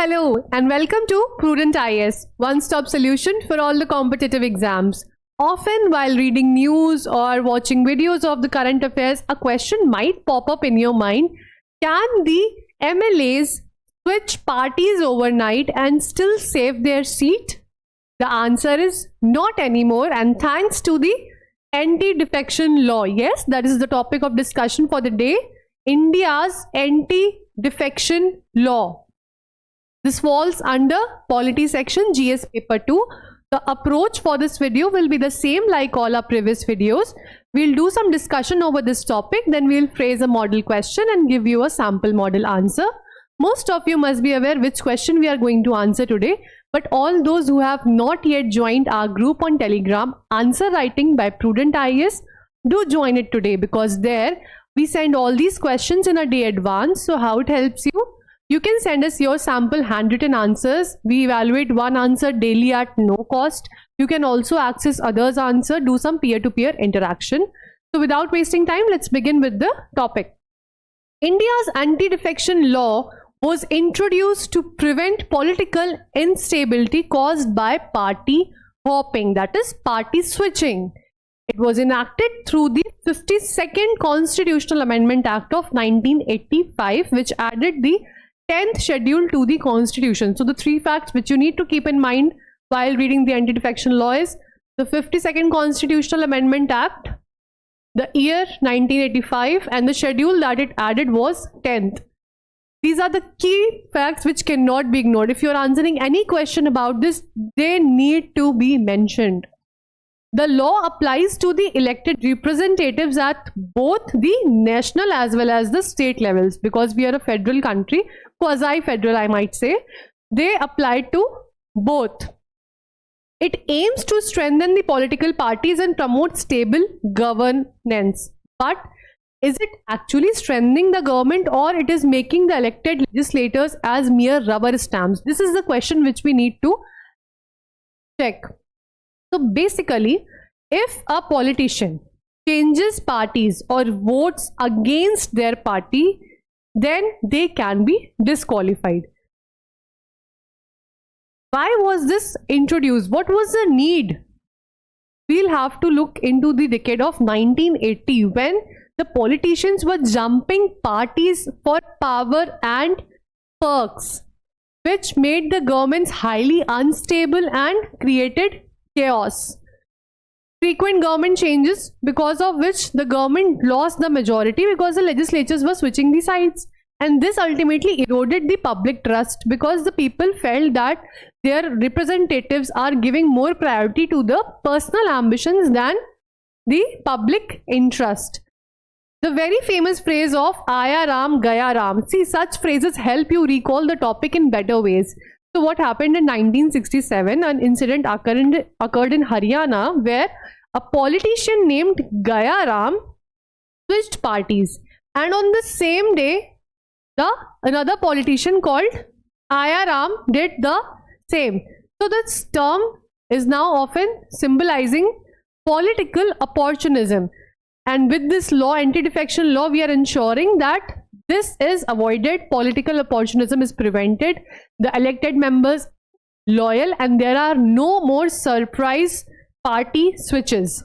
Hello and welcome to Prudent IS, one-stop solution for all the competitive exams. Often while reading news or watching videos of the current affairs, a question might pop up in your mind. Can the MLAs switch parties overnight and still save their seat? The answer is not anymore, and thanks to the anti-defection law. Yes, that is the topic of discussion for the day. India's anti-defection law. This falls under Polity section GS paper 2. The approach for this video will be the same like all our previous videos. We'll do some discussion over this topic, then we'll phrase a model question and give you a sample model answer. Most of you must be aware which question we are going to answer today, but all those who have not yet joined our group on Telegram, Answer Writing by Prudent IS, do join it today, because there we send all these questions in a day advance. So how it helps you? You can send us your sample handwritten answers. We evaluate one answer daily at no cost. You can also access others' answer, do some peer-to-peer interaction. So without wasting time, let's begin with the topic. India's anti-defection law was introduced to prevent political instability caused by party hopping, that is party switching. It was enacted through the 52nd Constitutional Amendment Act of 1985, which added the 10th schedule to the constitution. So the three facts which you need to keep in mind while reading the anti-defection law is the 52nd Constitutional Amendment Act, the year 1985, and the schedule that it added was 10th. These are the key facts which cannot be ignored. If you are answering any question about this, they need to be mentioned. The law applies to the elected representatives at both the national as well as the state levels, because we are a federal country, quasi-federal I might say. They apply to both. It aims to strengthen the political parties and promote stable governance. But is it actually strengthening the government, or it is making the elected legislators as mere rubber stamps? This is the question which we need to check. So basically, if a politician changes parties or votes against their party, then they can be disqualified. Why was this introduced? What was the need? We'll have to look into the decade of 1980, when the politicians were jumping parties for power and perks, which made the governments highly unstable and created chaos. Frequent government changes, because of which the government lost the majority because the legislatures were switching the sides, and this ultimately eroded the public trust, because the people felt that their representatives are giving more priority to the personal ambitions than the public interest. The very famous phrase of Aaya Ram Gaya Ram. See, such phrases help you recall the topic in better ways. So what happened in 1967, an incident occurred in Haryana, where a politician named Gaya Ram switched parties, and on the same day another politician called Aaya Ram did the same. So this term is now often symbolizing political opportunism, and with this law, anti-defection law, we are ensuring that this is avoided, political opportunism is prevented, the elected members loyal, and there are no more surprise party switches.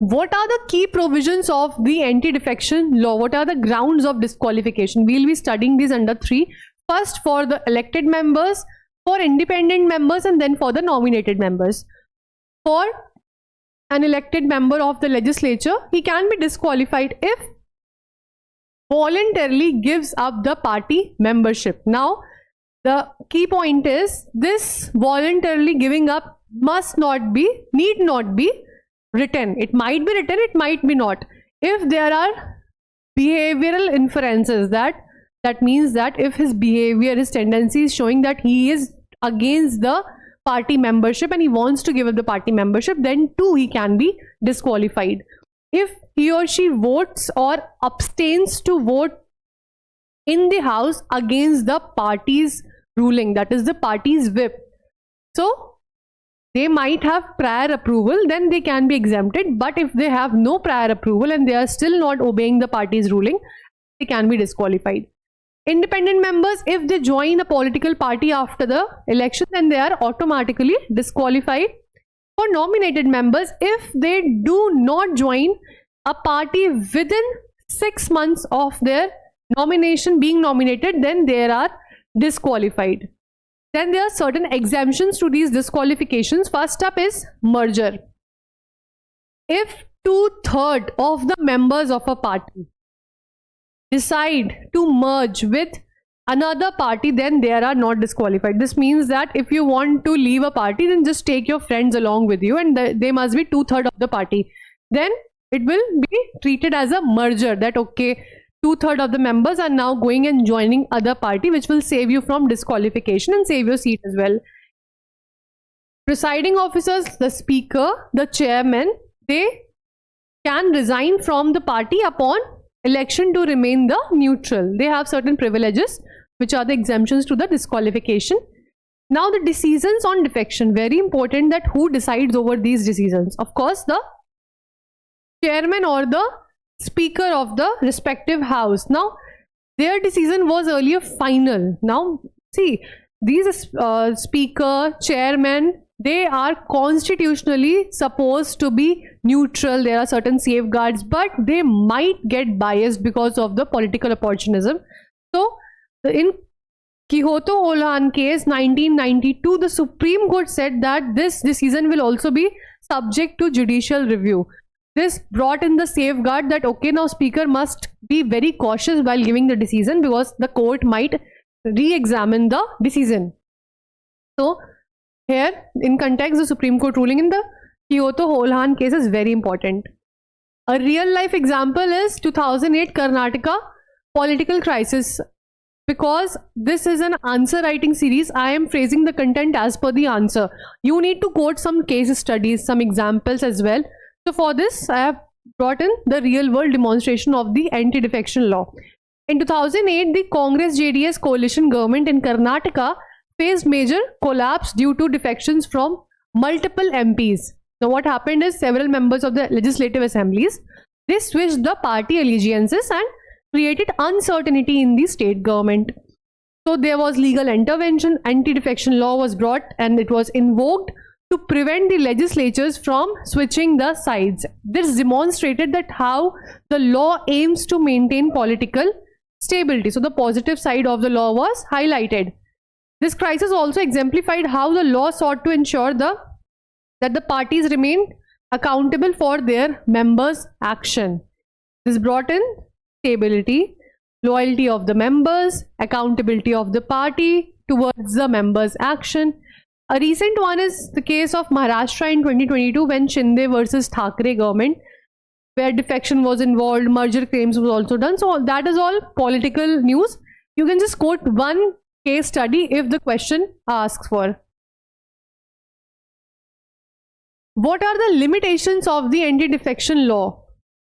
What are the key provisions of the anti-defection law? What are the grounds of disqualification? We'll be studying these under three. First, for the elected members, for independent members, and then for the nominated members. For an elected member of the legislature, he can be disqualified if voluntarily gives up the party membership. Now, the key point is this: voluntarily giving up need not be written. It might be written, it might be not. If there are behavioral inferences, that means that if his behavior, his tendency is showing that he is against the party membership and he wants to give up the party membership, then too he can be disqualified. If he or she votes or abstains to vote in the house against the party's ruling, that is the party's whip, so they might have prior approval, then they can be exempted. But if they have no prior approval and they are still not obeying the party's ruling, they can be disqualified. Independent members, if they join a political party after the election, then they are automatically disqualified. For nominated members, if they do not join a party within 6 months of their nomination being nominated, then they are disqualified. Then there are certain exemptions to these disqualifications. First up is merger. If 2/3 of the members of a party decide to merge with another party, then they are not disqualified. This means that if you want to leave a party, then just take your friends along with you, and they must be 2/3 of the party. Then it will be treated as a merger, that okay, 2/3 of the members are now going and joining other party, which will save you from disqualification and save your seat as well. Presiding officers, the speaker, the chairman, they can resign from the party upon election to remain the neutral. They have certain privileges, which are the exemptions to the disqualification. Now the decisions on defection, very important that who decides over these decisions. Of course, the chairman or the speaker of the respective house. Now their decision was earlier final. Now see, these speaker, chairman, they are constitutionally supposed to be neutral. There are certain safeguards, but they might get biased because of the political opportunism. So in Quixote Olahan case 1992, the Supreme Court said that this decision will also be subject to judicial review. This brought in the safeguard that okay, now speaker must be very cautious while giving the decision because the court might re-examine the decision. So here in context, the Supreme Court ruling in the Quixote Olahan case is very important. A real life example is 2008 Karnataka political crisis. Because this is an answer writing series, I am phrasing the content as per the answer. You need to quote some case studies, some examples as well. So for this, I have brought in the real world demonstration of the anti-defection law. In 2008, the Congress-JDS coalition government in Karnataka faced major collapse due to defections from multiple MPs. Now what happened is several members of the legislative assemblies, they switched the party allegiances and created uncertainty in the state government. So there was legal intervention, anti-defection law was brought and it was invoked to prevent the legislatures from switching the sides. This demonstrated that how the law aims to maintain political stability. So the positive side of the law was highlighted. This crisis also exemplified how the law sought to ensure that the parties remained accountable for their members' action. This brought in stability, loyalty of the members, accountability of the party towards the members' action. A recent one is the case of Maharashtra in 2022 when Shinde versus Thackeray government, where defection was involved, merger claims was also done. So that is all political news. You can just quote one case study if the question asks for. What are the limitations of the anti-defection law?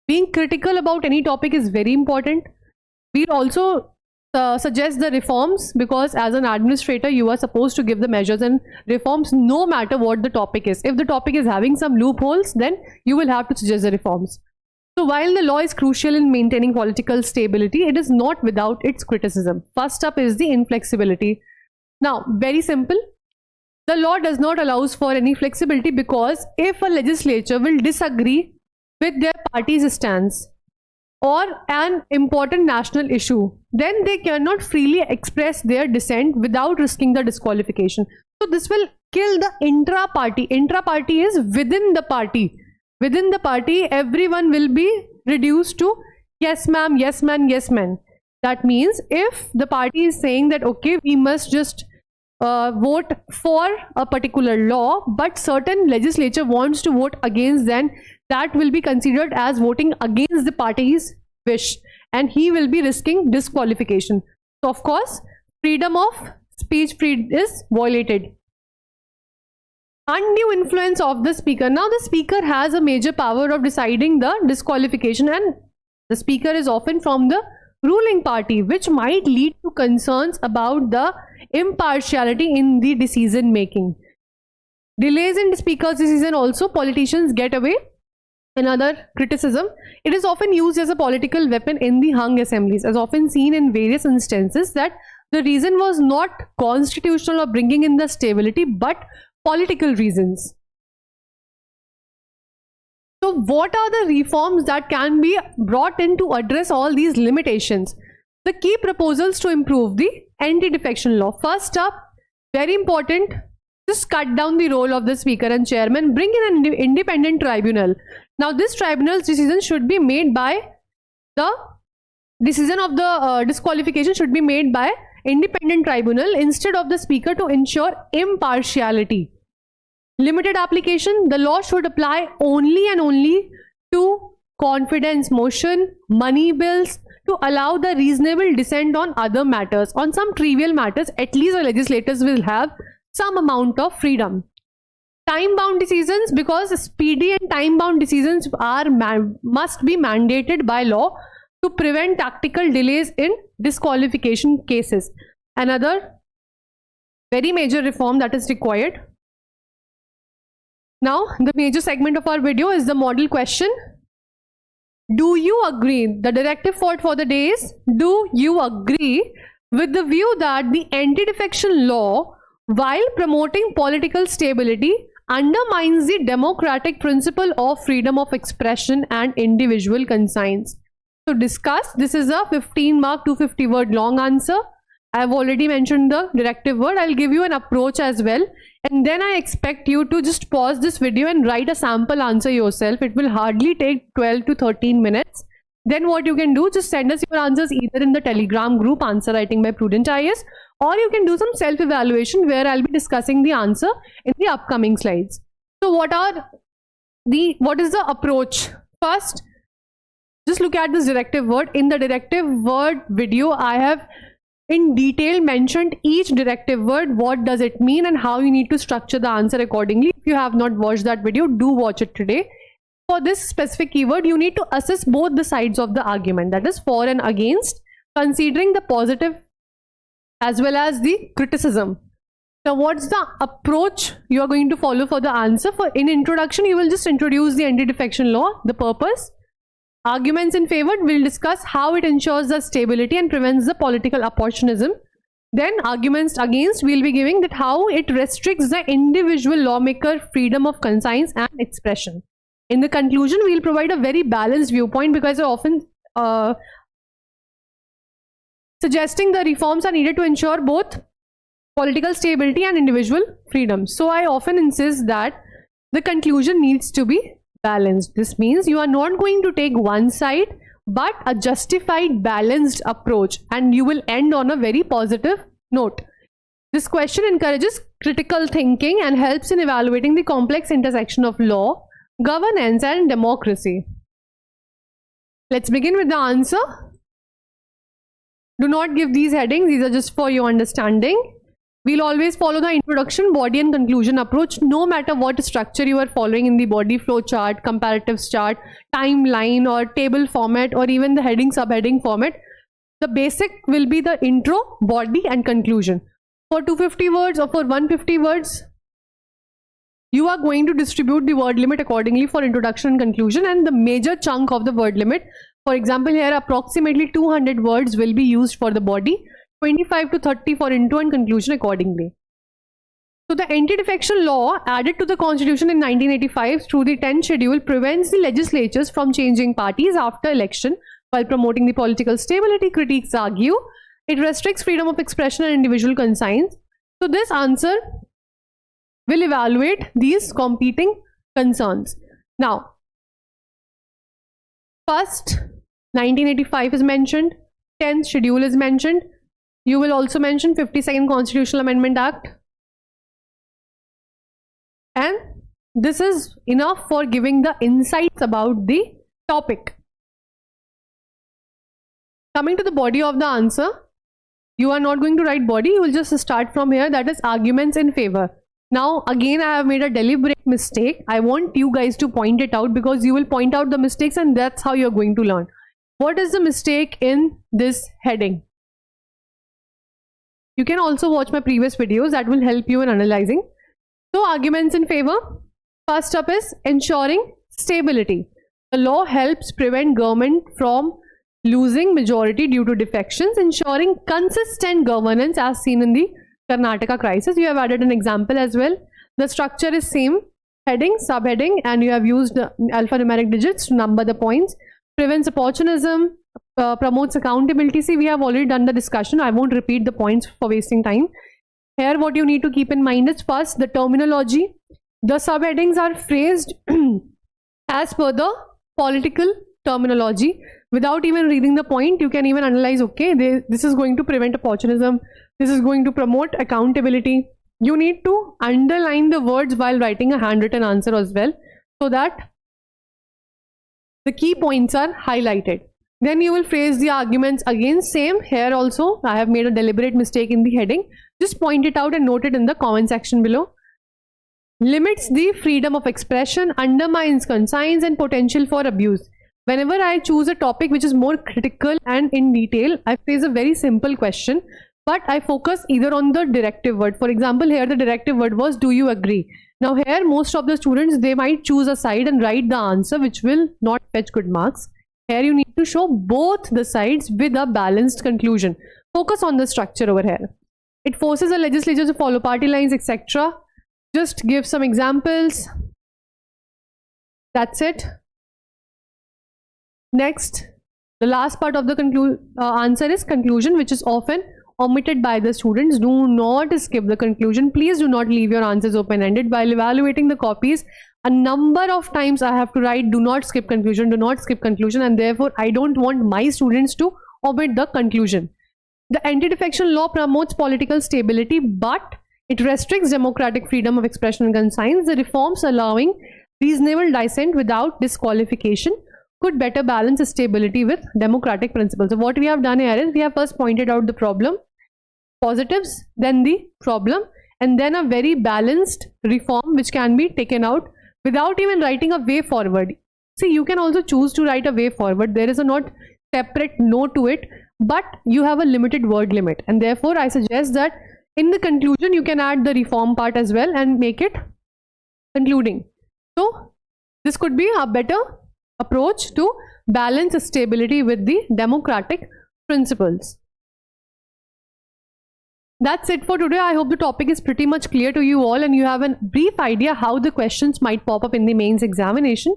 Being critical about any topic is very important. We also suggest the reforms because as an administrator you are supposed to give the measures and reforms no matter what the topic is. If the topic is having some loopholes, then you will have to suggest the reforms. So while the law is crucial in maintaining political stability, it is not without its criticism. First up is the inflexibility. Now, very simple. The law does not allow for any flexibility because if a legislature will disagree with their party's stance or an important national issue, then they cannot freely express their dissent without risking the disqualification. So this will kill the intra-party. Intra-party is within the party. Within the party, everyone will be reduced to yes ma'am, yes man, yes man. That means if the party is saying that okay, we must just vote for a particular law, but certain legislature wants to vote against, then that will be considered as voting against the party's wish and he will be risking disqualification. So of course, freedom of speech is violated. Undue influence of the speaker. Now the speaker has a major power of deciding the disqualification and the speaker is often from the ruling party, which might lead to concerns about the impartiality in the decision making. Delays in the speaker's decision also, politicians get away Another criticism, it is often used as a political weapon in the hung assemblies, as often seen in various instances that the reason was not constitutional or bringing in the stability, but political reasons. So what are the reforms that can be brought in to address all these limitations? The key proposals to improve the anti-defection law. First up, very important, just cut down the role of the speaker and chairman, bring in an independent tribunal. Now this tribunal's decision should be made by the decision of the disqualification should be made by independent tribunal instead of the speaker to ensure impartiality. Limited application, the law should apply only and only to confidence motion, money bills, to allow the reasonable dissent on other matters. On some trivial matters, at least the legislators will have some amount of freedom. Time-bound decisions, because speedy and time-bound decisions must be mandated by law to prevent tactical delays in disqualification cases. Another very major reform that is required. Now, the major segment of our video is the model question. Do you agree? The directive for the day is, do you agree with the view that the anti-defection law, while promoting political stability, undermines the democratic principle of freedom of expression and individual conscience? To discuss, this is a 15-mark 250-word long answer. I have already mentioned the directive word. I'll give you an approach as well. And then I expect you to just pause this video and write a sample answer yourself. It will hardly take 12 to 13 minutes. Then what you can do, just send us your answers either in the Telegram group Answer Writing by Prudent IAS, or you can do some self-evaluation where I'll be discussing the answer in the upcoming slides. So what is the approach? First, just look at this directive word. In the directive word video, I have in detail mentioned each directive word, what does it mean and how you need to structure the answer accordingly. If you have not watched that video, do watch it today. For this specific keyword, you need to assess both the sides of the argument, that is for and against, considering the positive as well as the criticism. Now, what's the approach you are going to follow for the answer? For in introduction, you will just introduce the anti-defection law, the purpose. Arguments in favor, we'll discuss how it ensures the stability and prevents the political opportunism. Then arguments against, we'll be giving that how it restricts the individual lawmaker freedom of conscience and expression. In the conclusion, we'll provide a very balanced viewpoint, because we're often suggesting the reforms are needed to ensure both political stability and individual freedom. So I often insist that the conclusion needs to be balanced. This means you are not going to take one side, but a justified, balanced approach, and you will end on a very positive note. This question encourages critical thinking and helps in evaluating the complex intersection of law, governance, and democracy. Let's begin with the answer. Do not give these headings, these are just for your understanding. We'll always follow the introduction, body, and conclusion approach, no matter what structure you are following in the body, flow chart, comparatives chart, timeline, or table format, or even the heading, subheading format. The basic will be the intro, body, and conclusion. For 250 words or for 150 words, you are going to distribute the word limit accordingly for introduction and conclusion, and the major chunk of the word limit. For example, here approximately 200 words will be used for the body, 25 to 30 for intro and conclusion accordingly. So the anti-defection law added to the constitution in 1985 through the 10th schedule prevents the legislatures from changing parties after election while promoting the political stability. Critics argue it restricts freedom of expression and individual conscience. So this answer will evaluate these competing concerns. Now, first 1985 is mentioned, 10th schedule is mentioned. You will also mention 52nd Constitutional Amendment Act. And this is enough for giving the insights about the topic. Coming to the body of the answer, you are not going to write body, you will just start from here, that is arguments in favor. Now again, I have made a deliberate mistake. I want you guys to point it out, because you will point out the mistakes and that's how you are going to learn. What is the mistake in this heading? You can also watch my previous videos that will help you in analyzing. So arguments in favor. First up is ensuring stability. The law helps prevent government from losing majority due to defections, ensuring consistent governance as seen in the Karnataka crisis. You have added an example as well. The structure is same, heading, subheading, and you have used alphanumeric digits to number the points. Prevents opportunism, promotes accountability. See, we have already done the discussion. I won't repeat the points for wasting time. Here, what you need to keep in mind is first the terminology. The subheadings are phrased as per the political terminology. Without even reading the point, you can even analyze, okay, this is going to prevent opportunism. This is going to promote accountability. You need to underline the words while writing a handwritten answer as well, so that the key points are highlighted. Then you will phrase the arguments again. Same here also. I have made a deliberate mistake in the heading. Just point it out and note it in the comment section below. Limits the freedom of expression, undermines conscience and potential for abuse. Whenever I choose a topic which is more critical and in detail, I phrase a very simple question, but I focus either on the directive word. For example, here the directive word was, do you agree? Now here most of the students, they might choose a side and write the answer, which will not fetch good marks. Here you need to show both the sides with a balanced conclusion. Focus on the structure over here. It forces the legislature to follow party lines, etc. Just give some examples. That's it. Next, the last part of the answer is conclusion, which is often omitted by the students. Do not skip the conclusion. Please do not leave your answers open-ended. While evaluating the copies, a number of times I have to write, do not skip conclusion, do not skip conclusion, and therefore I don't want my students to omit the conclusion. The anti-defection law promotes political stability, but it restricts democratic freedom of expression and conscience. The reforms allowing reasonable dissent without disqualification could better balance stability with democratic principles. So what we have done here is we have first pointed out the problem, positives, then the problem, and then a very balanced reform which can be taken out without even writing a way forward. See, you can also choose to write a way forward. There is a not separate no to it, but you have a limited word limit, and therefore I suggest that in the conclusion you can add the reform part as well and make it concluding. So this could be a better approach to balance stability with the democratic principles. That's it for today. I hope the topic is pretty much clear to you all and you have a brief idea how the questions might pop up in the mains examination.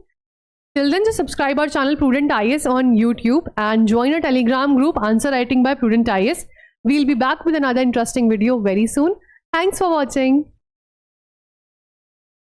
Till then, just subscribe our channel Prudent IAS on YouTube and join our Telegram group Answer Writing by Prudent IAS. We'll be back with another interesting video very soon. Thanks for watching.